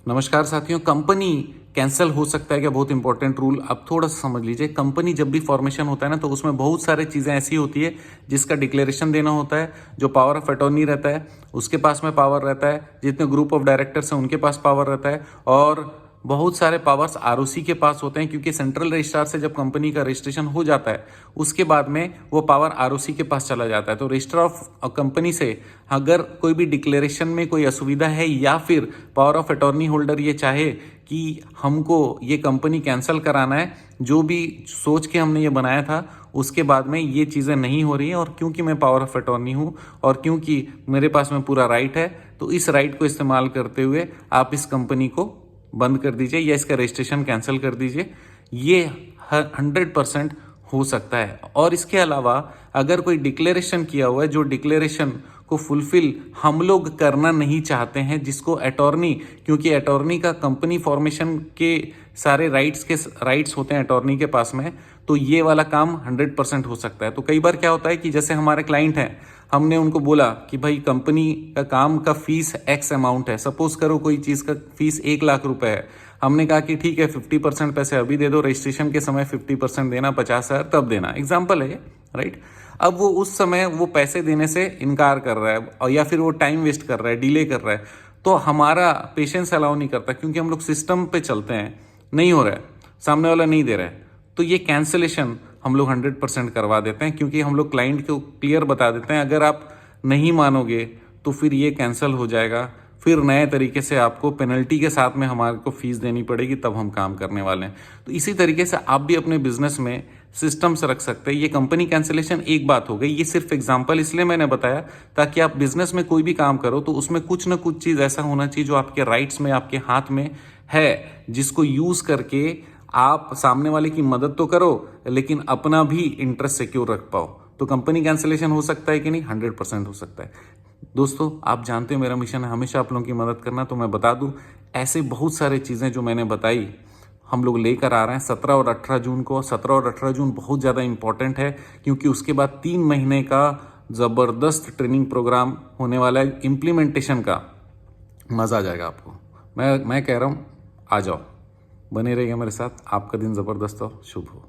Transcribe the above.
नमस्कार साथियों। Company cancel हो सकता है क्या? बहुत इंपॉर्टेंट रूल आप थोड़ा सा समझ लीजिए। कंपनी जब भी फॉर्मेशन होता है ना, तो उसमें बहुत सारे चीज़ें ऐसी होती है जिसका डिक्लेरेशन देना होता है। जो पावर ऑफ अटॉर्नी रहता है उसके पास में पावर रहता है, जितने ग्रुप ऑफ डायरेक्टर्स हैं उनके पास पावर रहता है, और बहुत सारे पावर्स आरओसी के पास होते हैं, क्योंकि सेंट्रल रजिस्ट्रार से जब कंपनी का रजिस्ट्रेशन हो जाता है उसके बाद में वो पावर आरओसी के पास चला जाता है। तो रजिस्ट्रार ऑफ कंपनी से अगर कोई भी डिक्लेरेशन में कोई असुविधा है या फिर पावर ऑफ अटॉर्नी होल्डर ये चाहे कि हमको ये कंपनी कैंसिल कराना है, जो भी सोच के हमने ये बनाया था उसके बाद में ये चीज़ें नहीं हो रही हैं, और क्योंकि मैं पावर ऑफ अटॉर्नी हूँ और क्योंकि मेरे पास में पूरा राइट है, तो इस राइट को इस्तेमाल करते हुए आप इस कंपनी को बंद कर दीजिए या इसका रजिस्ट्रेशन कैंसिल कर दीजिए। ये 100% हो सकता है। और इसके अलावा अगर कोई डिक्लेरेशन किया हुआ है, जो डिक्लेरेशन को फुलफिल हम लोग करना नहीं चाहते हैं, जिसको अटॉर्नी, क्योंकि अटॉर्नी का कंपनी फॉर्मेशन के सारे राइट्स होते हैं अटॉर्नी के पास में, तो ये वाला काम 100% हो सकता है। तो कई बार क्या होता है कि जैसे हमारे क्लाइंट हैं, हमने उनको बोला कि भाई कंपनी का काम का फीस एक्स अमाउंट है, सपोज करो कोई चीज़ का फीस 1 लाख रुपए है। हमने कहा कि ठीक है 50% पैसे अभी दे दो, रजिस्ट्रेशन के समय 50% देना, 50,000 तब देना, एग्जाम्पल है ये, राइट। अब वो उस समय वो पैसे देने से इनकार कर रहा है, और या फिर वो टाइम वेस्ट कर रहा है, डिले कर रहा है, तो हमारा पेशेंस अलाउ नहीं करता, क्योंकि हम लोग सिस्टम पे चलते हैं। नहीं हो रहा है, सामने वाला नहीं दे रहा है, तो ये कैंसिलेशन हम लोग 100% करवा देते हैं, क्योंकि हम लोग क्लाइंट को क्लियर बता देते हैं अगर आप नहीं मानोगे तो फिर ये कैंसिल हो जाएगा, फिर नए तरीके से आपको पेनल्टी के साथ में हमारे को फीस देनी पड़ेगी, तब हम काम करने वाले हैं। तो इसी तरीके से आप भी अपने बिजनेस में सिस्टम्स रख सकते हैं। ये कंपनी कैंसिलेशन एक बात हो गई, ये सिर्फ एग्जांपल इसलिए मैंने बताया ताकि आप बिजनेस में कोई भी काम करो तो उसमें कुछ ना कुछ चीज़ ऐसा होना चाहिए जो आपके राइट्स में, आपके हाथ में है, जिसको यूज़ करके आप सामने वाले की मदद तो करो लेकिन अपना भी इंटरेस्ट सिक्योर रख पाओ। तो कंपनी कैंसिलेशन हो सकता है कि नहीं? 100% हो सकता है। दोस्तों, आप जानते हो मेरा मिशन है हमेशा आप लोगों की मदद करना, तो मैं बता दूं ऐसे बहुत सारे चीज़ें जो मैंने बताई हम लोग लेकर आ रहे हैं 17 और 18 जून को। 17 और 18 जून बहुत ज़्यादा इंपॉर्टेंट है, क्योंकि उसके बाद 3 महीने का ज़बरदस्त ट्रेनिंग प्रोग्राम होने वाला है। इम्प्लीमेंटेशन का मज़ा आ जाएगा आपको। मैं कह रहा हूँ आ जाओ, बने रहिए मेरे साथ। आपका दिन ज़बरदस्त हो, शुभ हो।